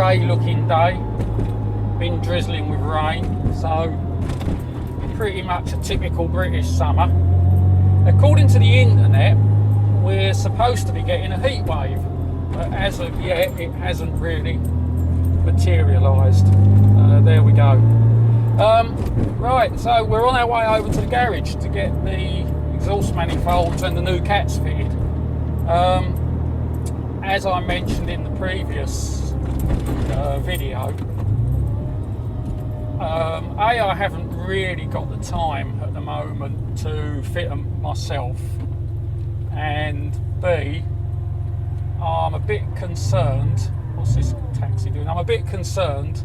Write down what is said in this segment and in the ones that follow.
grey looking day, been drizzling with rain, so pretty much a typical British summer. According to the internet, we're supposed to be getting a heat wave, but as of yet it hasn't really materialised. There we go. Right, so we're on our way over to the garage to get the exhaust manifolds and the new cats fitted. As I mentioned in the previous video, I haven't really got the time at the moment to fit them myself, and B, I'm a bit concerned. What's this taxi doing? I'm a bit concerned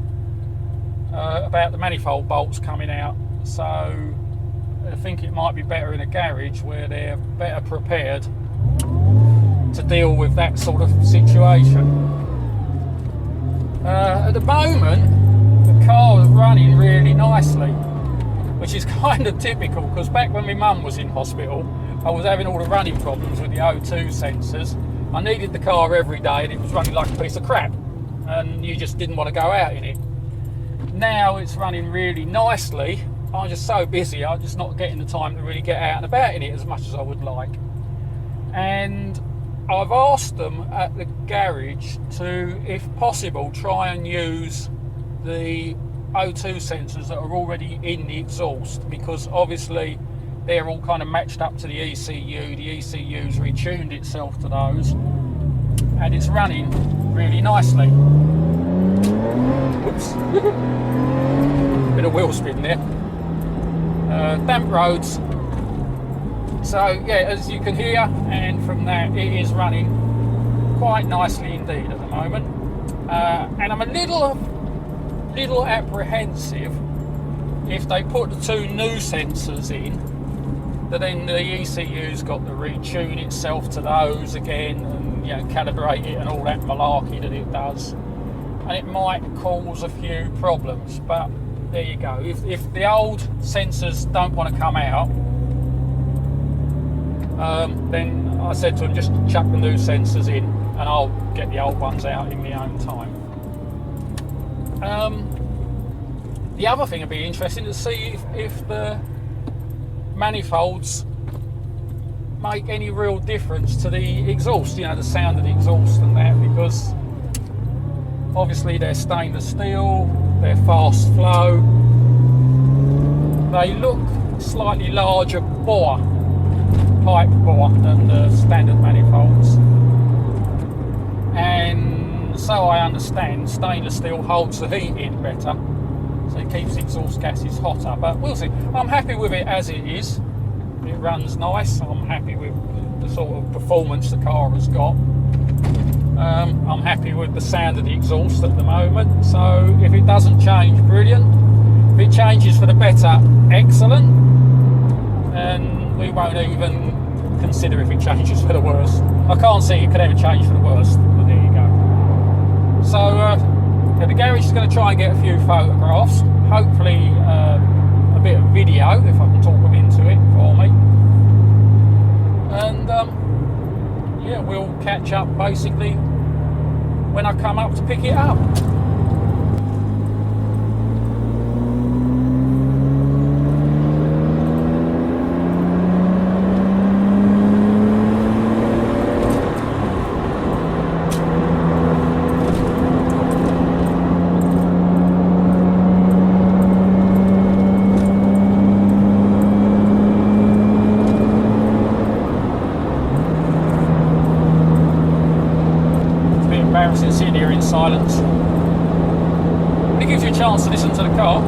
about the manifold bolts coming out, so I think it might be better in a garage where they're better prepared to deal with that sort of situation. At the moment, the car is running really nicely, which is kind of typical, because back when my mum was in hospital, I was having all the running problems with the O2 sensors. I needed the car every day and it was running like a piece of crap, and you just didn't want to go out in it. Now it's running really nicely. I'm just so busy, I'm just not getting the time to really get out and about in it as much as I would like. And I've asked them at the garage to, if possible, try and use the O2 sensors that are already in the exhaust, because obviously they're all kind of matched up to the ECU. The ECU's retuned itself to those, and it's running really nicely. Whoops. Bit of wheel spin there. Damp roads. So yeah, as you can hear, and from that, it is running quite nicely indeed at the moment. And I'm a little apprehensive if they put the two new sensors in, that then the ECU's got to retune itself to those again, and calibrate it and all that malarkey that it does, and it might cause a few problems. But there you go. If the old sensors don't want to come out, then I said to them, just chuck the new sensors in and I'll get the old ones out in my own time. The other thing would be interesting to see if the manifolds make any real difference to the exhaust, the sound of the exhaust and that, because obviously they're stainless steel, they're fast flow, they look slightly larger pipe bore than the standard manifolds, and so I understand stainless steel holds the heat in better, so it keeps exhaust gases hotter. But we'll see. I'm happy with it as it is. It runs nice. I'm happy with the sort of performance the car has got. I'm happy with the sound of the exhaust at the moment, so if it doesn't change, brilliant. If it changes for the better, excellent, and we won't even consider if it changes for the worst. I can't see it could ever change for the worst, but there you go. So the garage is going to try and get a few photographs, hopefully a bit of video if I can talk them into it for me, and yeah, we'll catch up basically when I come up to pick it up. Sitting here in silence. It gives you a chance to listen to the car.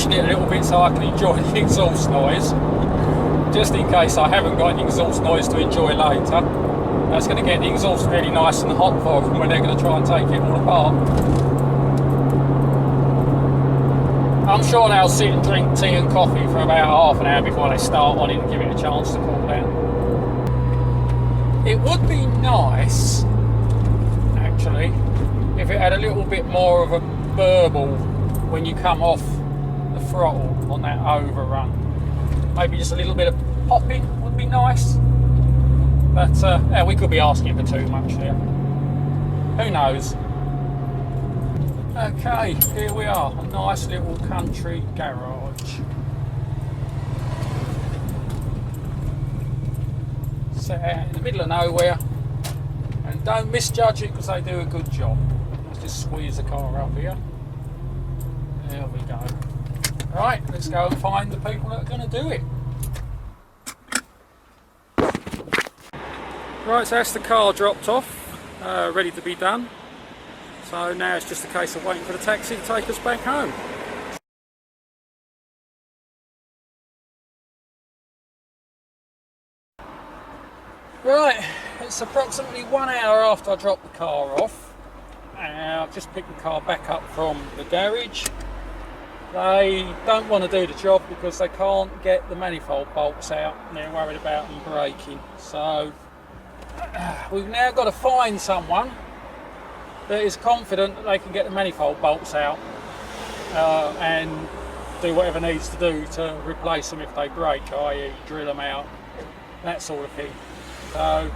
pushing it a little bit so I can enjoy the exhaust noise, just in case I haven't got any exhaust noise to enjoy later. That's going to get the exhaust really nice and hot for them when they're going to try and take it all apart. I'm sure they'll sit and drink tea and coffee for about half an hour before they start on it and give it a chance to cool down. It would be nice, actually, if it had a little bit more of a burble when you come off the throttle on that overrun. Maybe just a little bit of popping would be nice. But yeah, we could be asking for too much here. Who knows? Okay, here we are, a nice little country garage. Set out in the middle of nowhere, and don't misjudge it because they do a good job. Let's just squeeze the car up here. There we go. Right, let's go and find the people that are going to do it. Right, so that's the car dropped off, ready to be done. So now it's just a case of waiting for the taxi to take us back home. Right, it's approximately 1 hour after I dropped the car off. I've just picked the car back up from the garage. They don't want to do the job because they can't get the manifold bolts out and they're worried about them breaking. So we've now got to find someone that is confident that they can get the manifold bolts out and do whatever needs to do to replace them if they break, i.e. drill them out, that sort of thing. So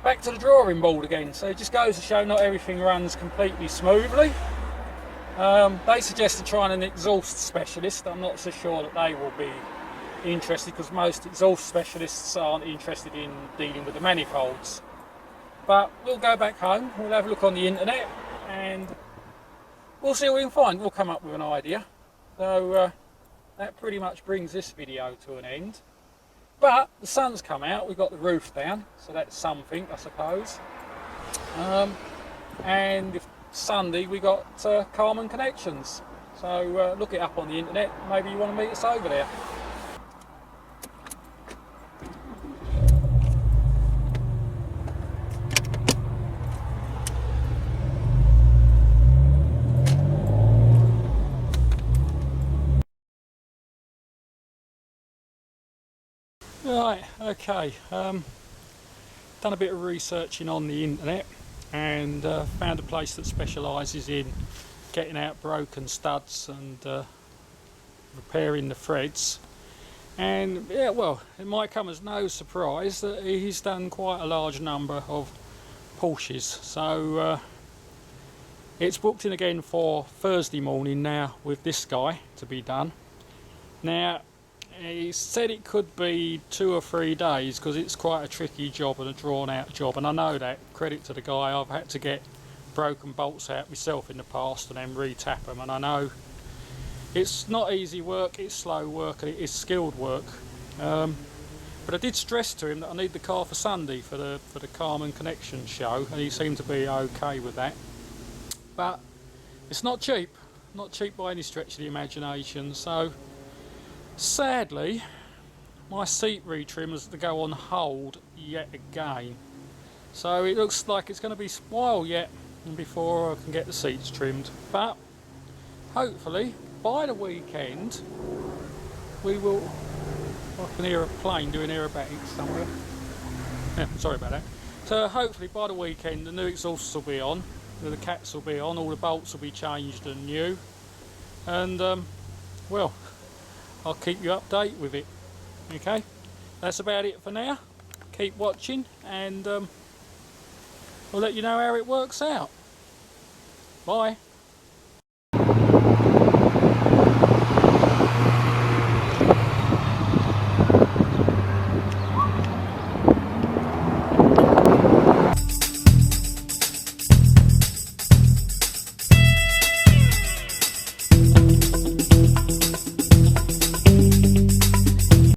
back to the drawing board again. So it just goes to show not everything runs completely smoothly. They suggested trying an exhaust specialist. I'm not so sure that they will be interested because most exhaust specialists aren't interested in dealing with the manifolds. But we'll go back home, we'll have a look on the internet and we'll see what we can find. We'll come up with an idea. So that pretty much brings this video to an end. But the sun's come out, we've got the roof down, so that's something, I suppose. And if Sunday we got Carmen Connections. So look it up on the internet, maybe you want to meet us over there. Right, okay, done a bit of researching on the internet and found a place that specialises in getting out broken studs and repairing the threads. And yeah, well, it might come as no surprise that he's done quite a large number of Porsches. So it's booked in again for Thursday morning now with this guy to be done. Now, he said it could be 2 or 3 days because it's quite a tricky job and a drawn out job, and I know that. Credit to the guy. I've had to get broken bolts out myself in the past and then re-tap them, and I know it's not easy work, it's slow work and it is skilled work. But I did stress to him that I need the car for Sunday for the Carmen Connection show, and he seemed to be okay with that. But it's not cheap by any stretch of the imagination. So sadly, my seat retrim is to go on hold yet again. So it looks like it's going to be a while yet before I can get the seats trimmed. But hopefully by the weekend we will. I can hear a plane doing aerobatics somewhere. Yeah, sorry about that. So hopefully by the weekend the new exhausts will be on, the cats will be on, all the bolts will be changed and new. And well, I'll keep you updated with it. Okay, that's about it for now. Keep watching and we'll let you know how it works out. Bye.